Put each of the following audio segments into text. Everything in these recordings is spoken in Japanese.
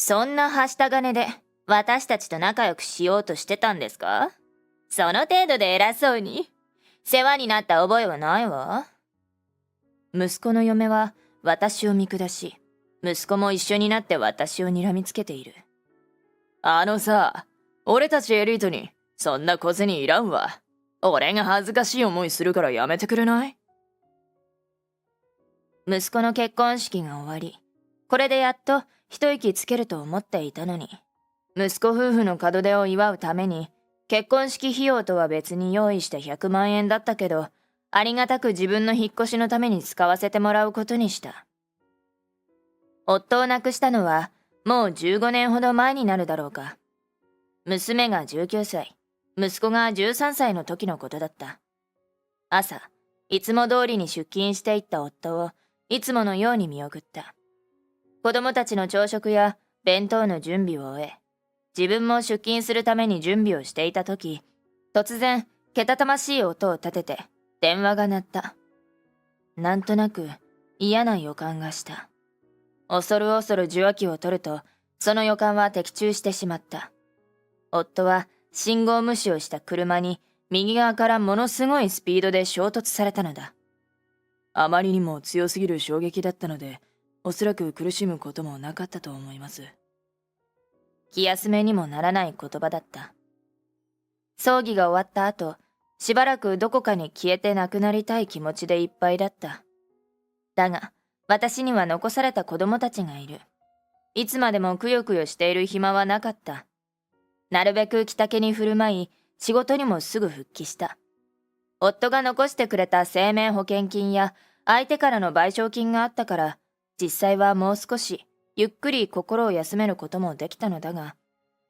そんなはした金で私たちと仲良くしようとしてたんですか？その程度で偉そうに。世話になった覚えはないわ。息子の嫁は私を見下し、息子も一緒になって私を睨みつけている。あのさ、俺たちエリートにそんな小銭いらんわ。俺が恥ずかしい思いするからやめてくれない？息子の結婚式が終わり、これでやっと一息つけると思っていたのに、息子夫婦の門出を祝うために、結婚式費用とは別に用意した100万円だったけど、ありがたく自分の引っ越しのために使わせてもらうことにした。夫を亡くしたのはもう15年ほど前になるだろうか。娘が19歳、息子が13歳の時のことだった。朝、いつも通りに出勤していった夫をいつものように見送った。子供たちの朝食や弁当の準備を終え、自分も出勤するために準備をしていた時、突然、けたたましい音を立てて、電話が鳴った。なんとなく嫌な予感がした。恐る恐る受話器を取ると、その予感は的中してしまった。夫は信号無視をした車に右側からものすごいスピードで衝突されたのだ。あまりにも強すぎる衝撃だったので、おそらく苦しむこともなかったと思います。気休めにもならない言葉だった。葬儀が終わった後、しばらくどこかに消えてなくなりたい気持ちでいっぱいだった。だが、私には残された子供たちがいる。いつまでもくよくよしている暇はなかった。なるべく気丈に振る舞い、仕事にもすぐ復帰した。夫が残してくれた生命保険金や相手からの賠償金があったから、実際はもう少しゆっくり心を休めることもできたのだが、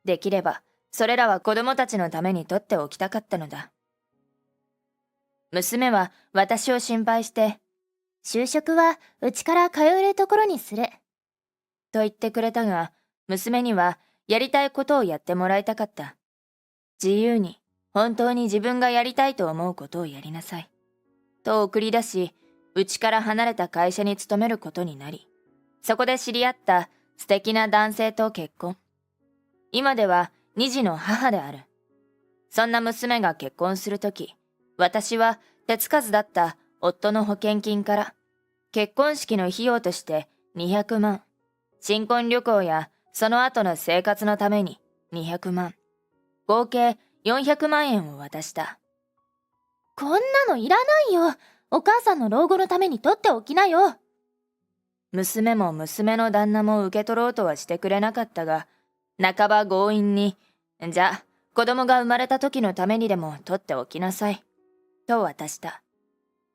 できればそれらは子供たちのために取っておきたかったのだ。娘は私を心配して、就職はうちから通えるところにする。と言ってくれたが、娘にはやりたいことをやってもらいたかった。自由に、本当に自分がやりたいと思うことをやりなさい。と送り出し、うちから離れた会社に勤めることになり、そこで知り合った素敵な男性と結婚。今では2児の母である。そんな娘が結婚するとき、私は手つかずだった夫の保険金から結婚式の費用として200万、新婚旅行やその後の生活のために200万、合計400万円を渡した。こんなのいらないよ。お母さんの老後のために取っておきなよ。娘も娘の旦那も受け取ろうとはしてくれなかったが、半ば強引に、じゃあ子供が生まれた時のためにでも取っておきなさい、と渡した。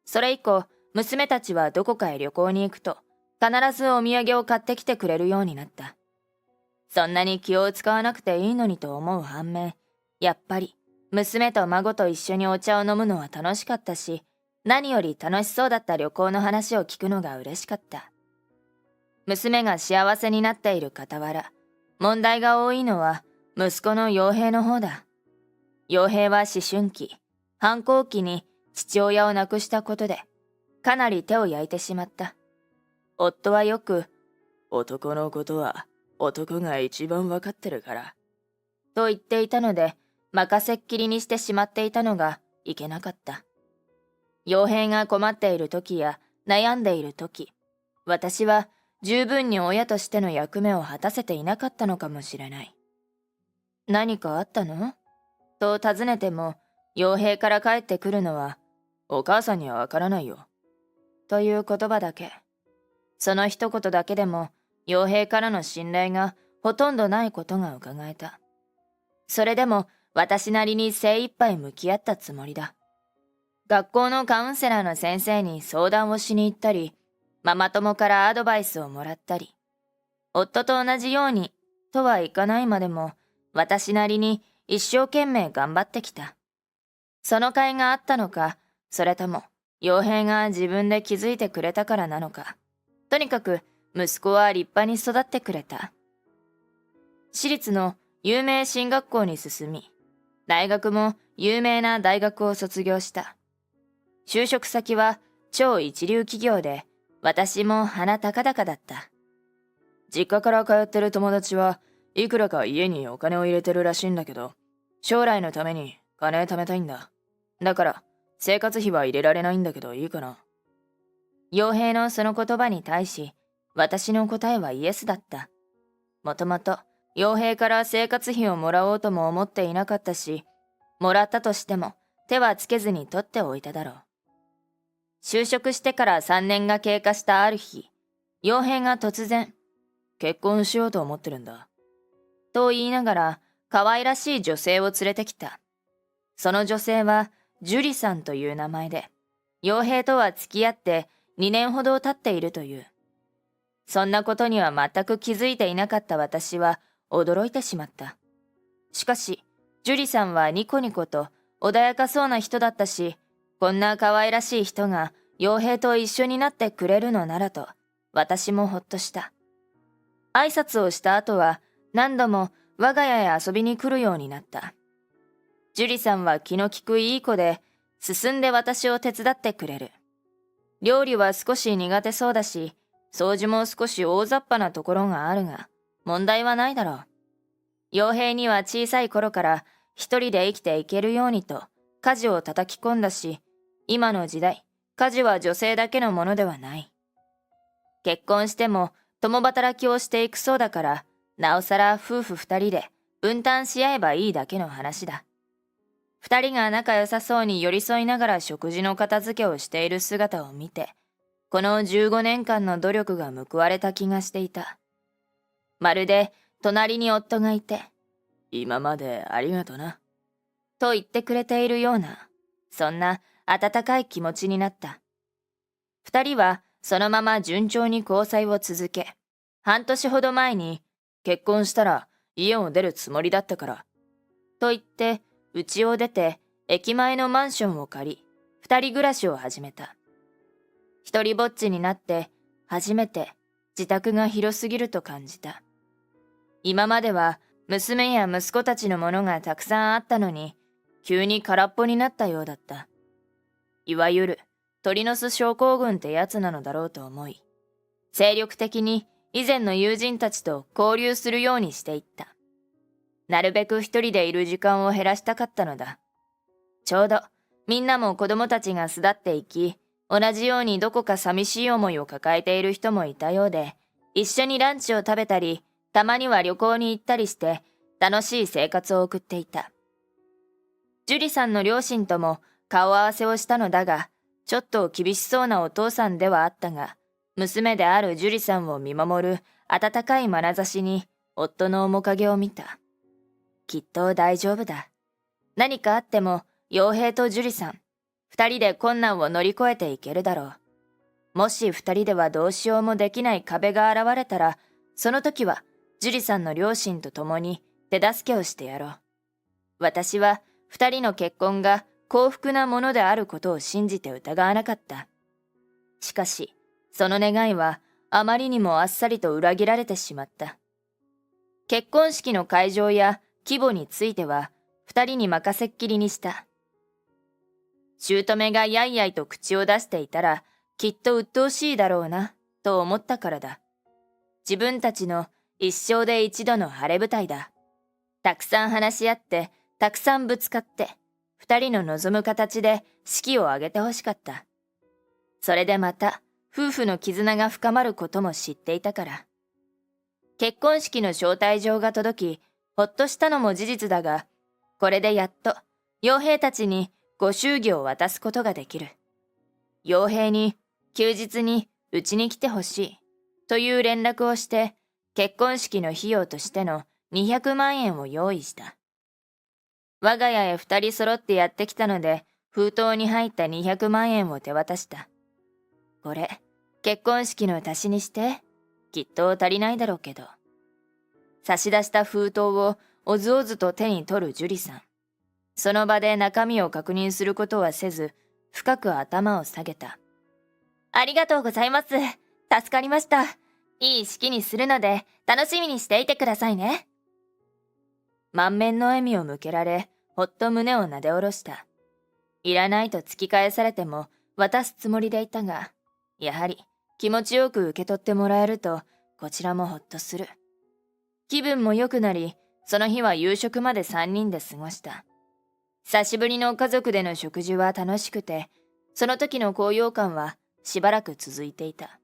それ以降、娘たちはどこかへ旅行に行くと、必ずお土産を買ってきてくれるようになった。そんなに気を使わなくていいのにと思う反面、やっぱり娘と孫と一緒にお茶を飲むのは楽しかったし、何より楽しそうだった旅行の話を聞くのが嬉しかった。娘が幸せになっている傍ら、問題が多いのは息子の陽平の方だ。陽平は思春期、反抗期に父親を亡くしたことで、かなり手を焼いてしまった。夫はよく、男のことは男が一番わかってるから、と言っていたので、任せっきりにしてしまっていたのがいけなかった。陽平が困っている時や悩んでいる時、私は十分に親としての役目を果たせていなかったのかもしれない。何かあったの？と尋ねても、陽平から返ってくるのは、お母さんにはわからないよ。という言葉だけ。その一言だけでも、陽平からの信頼がほとんどないことが伺えた。それでも私なりに精一杯向き合ったつもりだ。学校のカウンセラーの先生に相談をしに行ったり、ママ友からアドバイスをもらったり、夫と同じようにとはいかないまでも、私なりに一生懸命頑張ってきた。その甲斐があったのか、それとも陽平が自分で気づいてくれたからなのか、とにかく息子は立派に育ってくれた。私立の有名進学校に進み、大学も有名な大学を卒業した。就職先は超一流企業で、私も鼻高々だった。実家から通ってる友達はいくらか家にお金を入れてるらしいんだけど、将来のために金貯めたいんだ。だから生活費は入れられないんだけどいいかな。傭兵のその言葉に対し、私の答えはイエスだった。もともと傭兵から生活費をもらおうとも思っていなかったし、もらったとしても手はつけずに取っておいただろう。就職してから3年が経過したある日、傭兵が突然、結婚しようと思ってるんだ。と言いながら、可愛らしい女性を連れてきた。その女性は、ジュリさんという名前で、傭兵とは付き合って2年ほど経っているという。そんなことには全く気づいていなかった私は驚いてしまった。しかし、ジュリさんはニコニコと穏やかそうな人だったし、こんな可愛らしい人が傭兵と一緒になってくれるのならと、私もほっとした。挨拶をした後は何度も我が家へ遊びに来るようになった。ジュリさんは気の利くいい子で、進んで私を手伝ってくれる。料理は少し苦手そうだし、掃除も少し大雑把なところがあるが、問題はないだろう。傭兵には小さい頃から一人で生きていけるようにと家事を叩き込んだし、今の時代、家事は女性だけのものではない。結婚しても共働きをしていくそうだから、なおさら夫婦二人で分担し合えばいいだけの話だ。二人が仲良さそうに寄り添いながら食事の片付けをしている姿を見て、この15年間の努力が報われた気がしていた。まるで隣に夫がいて、今までありがとな、と言ってくれているような、そんな温かい気持ちになった。二人はそのまま順調に交際を続け、半年ほど前に、結婚したら家を出るつもりだったから、と言って、家を出て駅前のマンションを借り、二人暮らしを始めた。一人ぼっちになって、初めて自宅が広すぎると感じた。今までは娘や息子たちのものがたくさんあったのに、急に空っぽになったようだった。いわゆる鳥の巣症候群ってやつなのだろうと思い、精力的に以前の友人たちと交流するようにしていった。なるべく一人でいる時間を減らしたかったのだ。ちょうどみんなも子供たちが巣立っていき、同じようにどこか寂しい思いを抱えている人もいたようで、一緒にランチを食べたり、たまには旅行に行ったりして楽しい生活を送っていた。ジュリさんの両親とも顔合わせをしたのだが、ちょっと厳しそうなお父さんではあったが、娘であるジュリさんを見守る温かい眼差しに夫の面影を見た。きっと大丈夫だ。何かあっても傭兵とジュリさん、二人で困難を乗り越えていけるだろう。もし二人ではどうしようもできない壁が現れたら、その時はジュリさんの両親と共に手助けをしてやろう。私は二人の結婚が幸福なものであることを信じて疑わなかった。しかし、その願いはあまりにもあっさりと裏切られてしまった。結婚式の会場や規模については二人に任せっきりにした。姑がやいやいと口を出していたらきっと鬱陶しいだろうなと思ったからだ。自分たちの一生で一度の晴れ舞台だ。たくさん話し合ってたくさんぶつかって二人の望む形で式を挙げてほしかった。それでまた夫婦の絆が深まることも知っていたから。結婚式の招待状が届き、ほっとしたのも事実だが、これでやっと傭兵たちにご祝儀を渡すことができる。傭兵に休日にうちに来てほしいという連絡をして、結婚式の費用としての200万円を用意した。我が家へ二人揃ってやってきたので、封筒に入った200万円を手渡した。これ、結婚式の足しにして、きっと足りないだろうけど。差し出した封筒をおずおずと手に取るジュリさん。その場で中身を確認することはせず、深く頭を下げた。ありがとうございます。助かりました。いい式にするので、楽しみにしていてくださいね。満面の笑みを向けられ、ほっと胸をなで下ろした。いらないと突き返されても渡すつもりでいたが、やはり気持ちよく受け取ってもらえると、こちらもほっとする。気分も良くなり、その日は夕食まで3人で過ごした。久しぶりの家族での食事は楽しくて、その時の高揚感はしばらく続いていた。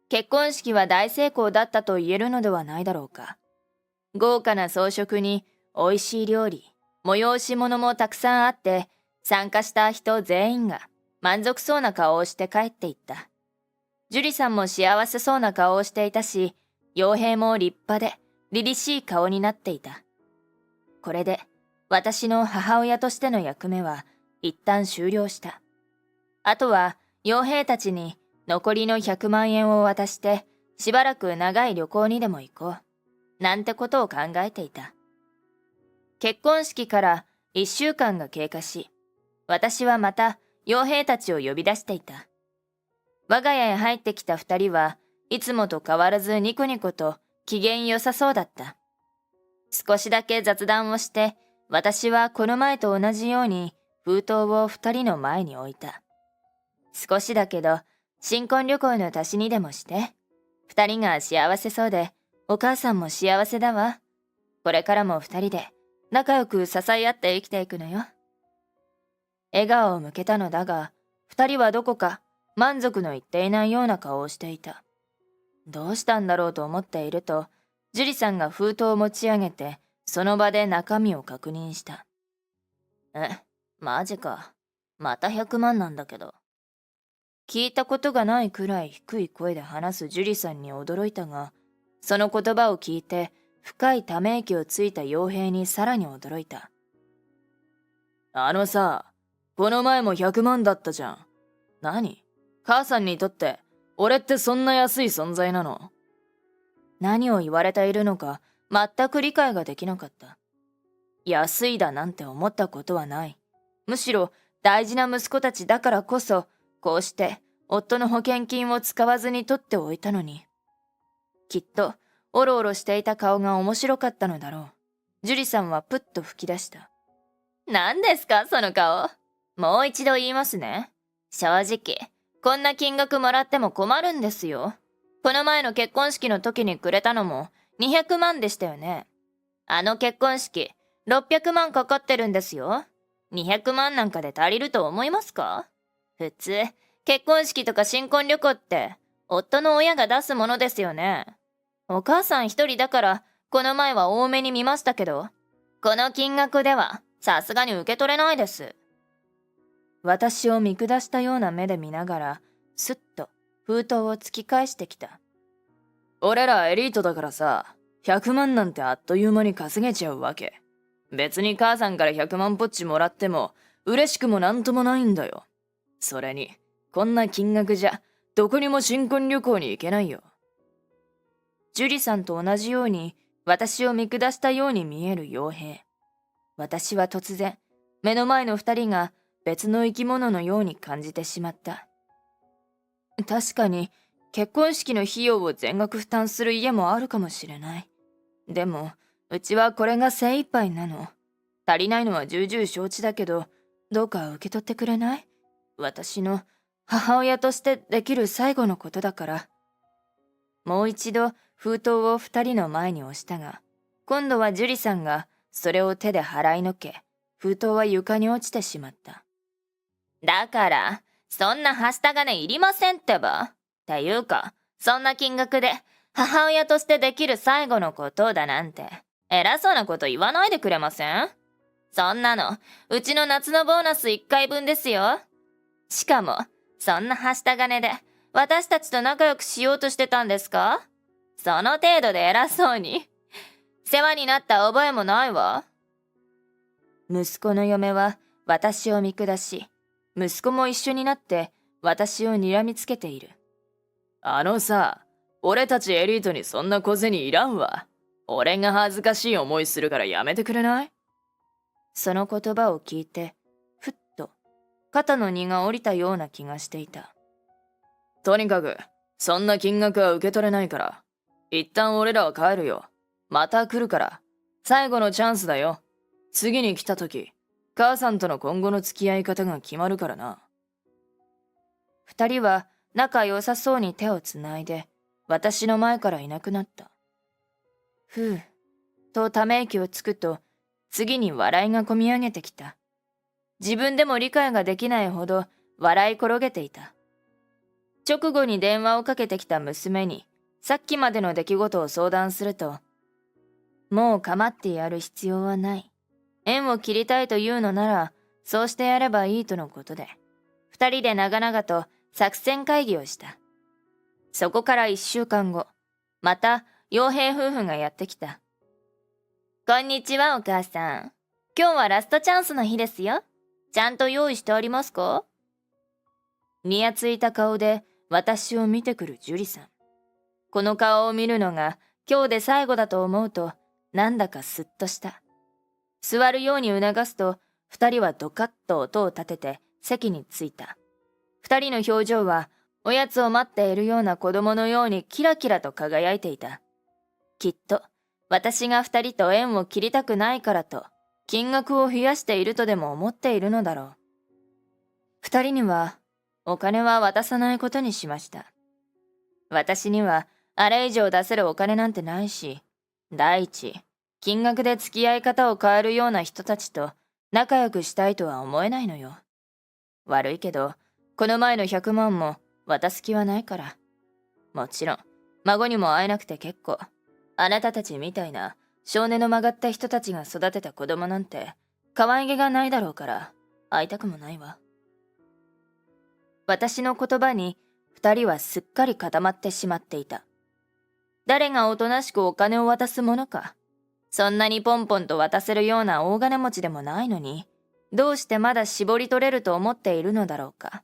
結婚式は大成功だったと言えるのではないだろうか。豪華な装飾に美味しい料理、催し物もたくさんあって、参加した人全員が満足そうな顔をして帰っていった。樹里さんも幸せそうな顔をしていたし、傭兵も立派で凛々しい顔になっていた。これで私の母親としての役目は一旦終了した。あとは傭兵たちに残りの100万円を渡してしばらく長い旅行にでも行こう。なんてことを考えていた。結婚式から1週間が経過し、私はまた傭兵たちを呼び出していた。我が家へ入ってきた2人はいつもと変わらずニコニコと機嫌良さそうだった。少しだけ雑談をして、私はこの前と同じように封筒を2人の前に置いた。少しだけど新婚旅行の足しにでもして。2人が幸せそうで、お母さんも幸せだわ。これからも2人で仲良く支え合って生きていくのよ。笑顔を向けたのだが、2人はどこか満足のいっていないような顔をしていた。どうしたんだろうと思っていると、樹里さんが封筒を持ち上げて、その場で中身を確認した。マジか。また100万なんだけど。聞いたことがないくらい低い声で話す樹里さんに驚いたが、その言葉を聞いて深いため息をついた傭兵にさらに驚いた。あのさ、この前も100万だったじゃん。何？母さんにとって俺ってそんな安い存在なの？何を言われているのか全く理解ができなかった。安いだなんて思ったことはない。むしろ大事な息子たちだからこそ、こうして夫の保険金を使わずに取っておいたのに。きっとおろおろしていた顔が面白かったのだろう。樹里さんはプッと吹き出した。何ですかその顔。もう一度言いますね。正直、こんな金額もらっても困るんですよ。この前の結婚式の時にくれたのも200万でしたよね。あの結婚式、600万かかってるんですよ。200万なんかで足りると思いますか？普通、結婚式とか新婚旅行って、夫の親が出すものですよね。お母さん一人だから、この前は多めに見ましたけど、この金額では、さすがに受け取れないです。私を見下したような目で見ながら、すっと封筒を突き返してきた。俺らエリートだからさ、100万なんてあっという間に稼げちゃうわけ。別に母さんから100万ポッチもらっても、嬉しくもなんともないんだよ。それに、こんな金額じゃ、どこにも新婚旅行に行けないよ。樹里さんと同じように、私を見下したように見える傭兵。私は突然、目の前の2人が別の生き物のように感じてしまった。確かに、結婚式の費用を全額負担する家もあるかもしれない。でも、うちはこれが精一杯なの。足りないのは重々承知だけど、どうか受け取ってくれない？私の母親としてできる最後のことだから。もう一度封筒を2人の前に押したが、今度は樹里さんがそれを手で払いのけ、封筒は床に落ちてしまった。だから、そんなはした金いりませんってば。っていうか、そんな金額で母親としてできる最後のことだなんて、偉そうなこと言わないでくれません？そんなの、うちの夏のボーナス1回分ですよ。しかも、そんなはした金で、私たちと仲良くしようとしてたんですか？その程度で偉そうに。世話になった覚えもないわ。息子の嫁は私を見下し、息子も一緒になって私を睨みつけている。あのさ、俺たちエリートにそんな小銭いらんわ。俺が恥ずかしい思いするからやめてくれない？その言葉を聞いて、ふっと肩の荷が下りたような気がしていた。とにかく、そんな金額は受け取れないから、一旦俺らは帰るよ。また来るから、最後のチャンスだよ。次に来た時、母さんとの今後の付き合い方が決まるからな。二人は仲良さそうに手をつないで、私の前からいなくなった。ふう、とため息をつくと、次に笑いがこみ上げてきた。自分でも理解ができないほど笑い転げていた。直後に電話をかけてきた娘に、さっきまでの出来事を相談すると、もう構ってやる必要はない。縁を切りたいというのなら、そうしてやればいいとのことで、二人で長々と作戦会議をした。そこから1週間後、また傭兵夫婦がやってきた。こんにちはお母さん。今日はラストチャンスの日ですよ。ちゃんと用意してありますか？にやついた顔で私を見てくる樹里さん。この顔を見るのが今日で最後だと思うと、なんだかスッとした。座るように促すと、二人はドカッと音を立てて席に着いた。二人の表情は、おやつを待っているような子供のようにキラキラと輝いていた。きっと、私が二人と縁を切りたくないからと、金額を増やしているとでも思っているのだろう。二人には、お金は渡さないことにしました。私には、あれ以上出せるお金なんてないし、第一、金額で付き合い方を変えるような人たちと仲良くしたいとは思えないのよ。悪いけど、この前の100万も渡す気はないから。もちろん、孫にも会えなくて結構。あなたたちみたいな少年の曲がった人たちが育てた子供なんて可愛げがないだろうから会いたくもないわ。私の言葉に二人はすっかり固まってしまっていた。誰がおとなしくお金を渡すものか。そんなにポンポンと渡せるような大金持ちでもないのに、どうしてまだ絞り取れると思っているのだろうか。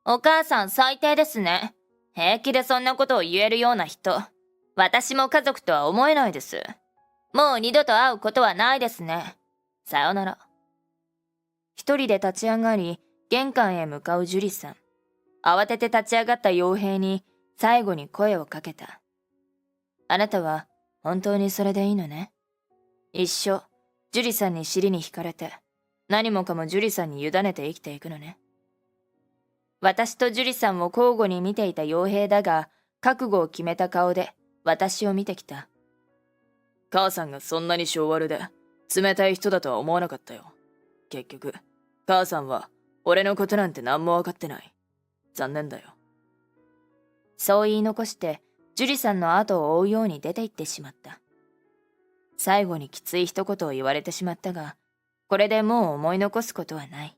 お母さん最低ですね。平気でそんなことを言えるような人。私も家族とは思えないです。もう二度と会うことはないですね。さよなら。一人で立ち上がり、玄関へ向かう樹里さん。慌てて立ち上がった傭兵に最後に声をかけた。あなたは本当にそれでいいのね。一生、樹里さんに尻に惹かれて、何もかも樹里さんに委ねて生きていくのね。私と樹里さんを交互に見ていた傭兵だが、覚悟を決めた顔で私を見てきた。母さんがそんなに性悪で、冷たい人だとは思わなかったよ。結局、母さんは俺のことなんて何も分かってない。残念だよ。そう言い残して、樹里さんの後を追うように出て行ってしまった。最後にきつい一言を言われてしまったが、これでもう思い残すことはない。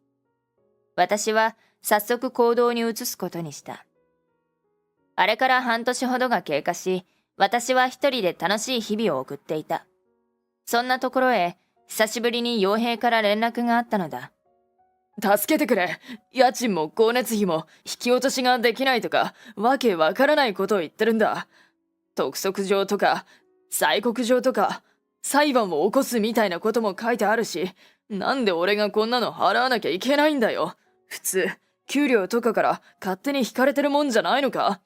私は早速行動に移すことにした。あれから半年ほどが経過し、私は一人で楽しい日々を送っていた。そんなところへ、久しぶりに傭兵から連絡があったのだ。助けてくれ。家賃も光熱費も引き落としができないとか、わけわからないことを言ってるんだ。督促状とか、催告状とか、裁判を起こすみたいなことも書いてあるし、なんで俺がこんなの払わなきゃいけないんだよ。普通、給料とかから勝手に引かれてるもんじゃないのか？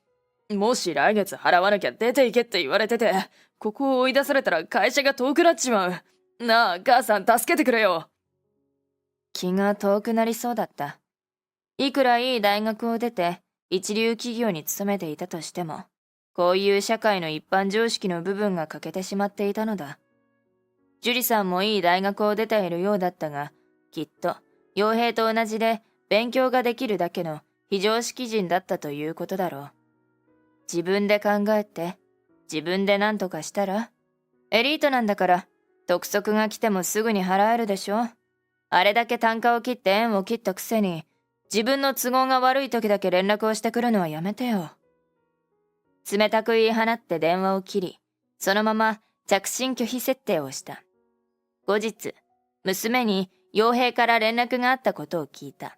もし来月払わなきゃ出ていけって言われてて、ここを追い出されたら会社が遠くなっちまう。なあ、母さん助けてくれよ。気が遠くなりそうだった。いくらいい大学を出て一流企業に勤めていたとしても、こういう社会の一般常識の部分が欠けてしまっていたのだ。樹里さんもいい大学を出ているようだったが、きっと傭兵と同じで勉強ができるだけの非常識人だったということだろう。自分で考えて、自分で何とかしたら？エリートなんだから、督促が来てもすぐに払えるでしょ。あれだけ単価を切って縁を切ったくせに、自分の都合が悪い時だけ連絡をしてくるのはやめてよ。冷たく言い放って電話を切り、そのまま着信拒否設定をした。後日、娘に傭兵から連絡があったことを聞いた。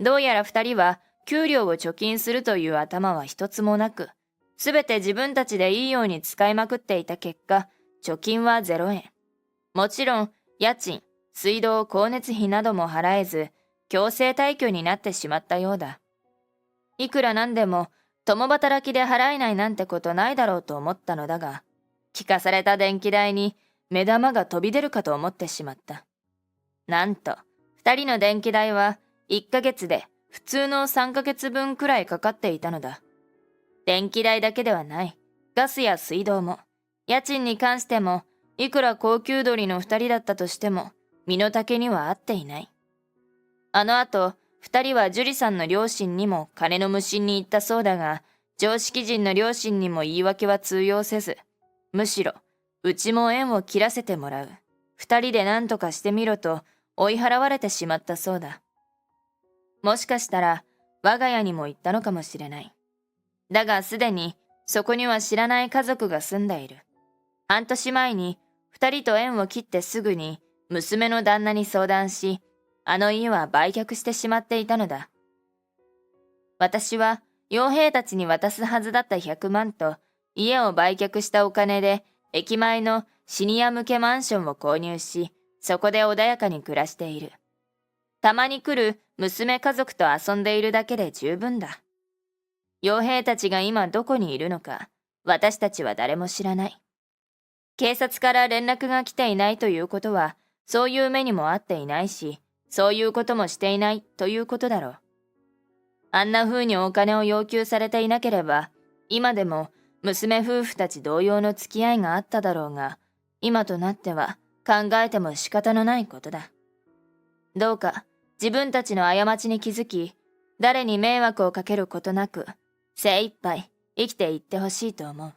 どうやら二人は給料を貯金するという頭は一つもなく、すべて自分たちでいいように使いまくっていた結果、貯金は0円。もちろん、家賃、水道、光熱費なども払えず、強制退去になってしまったようだ。いくらなんでも、共働きで払えないなんてことないだろうと思ったのだが、聞かされた電気代に目玉が飛び出るかと思ってしまった。なんと、二人の電気代は1ヶ月で普通の3ヶ月分くらいかかっていたのだ。電気代だけではない。ガスや水道も。家賃に関しても、いくら高級鳥の二人だったとしても、身の丈には合っていない。あの後、二人は樹里さんの両親にも金の無心に言ったそうだが、常識人の両親にも言い訳は通用せず、むしろ、うちも縁を切らせてもらう。二人で何とかしてみろと追い払われてしまったそうだ。もしかしたら、我が家にも言ったのかもしれない。だがすでに、そこには知らない家族が住んでいる。半年前に、二人と縁を切ってすぐに、娘の旦那に相談し、あの家は売却してしまっていたのだ。私は、傭兵たちに渡すはずだった100万と、家を売却したお金で、駅前のシニア向けマンションを購入し、そこで穏やかに暮らしている。たまに来る娘家族と遊んでいるだけで十分だ。傭兵たちが今どこにいるのか、私たちは誰も知らない。警察から連絡が来ていないということは、そういう目にもあっていないし、そういうこともしていないということだろう。あんな風にお金を要求されていなければ、今でも娘夫婦たち同様の付き合いがあっただろうが、今となっては考えても仕方のないことだ。どうか自分たちの過ちに気づき、誰に迷惑をかけることなく、精一杯生きていってほしいと思う。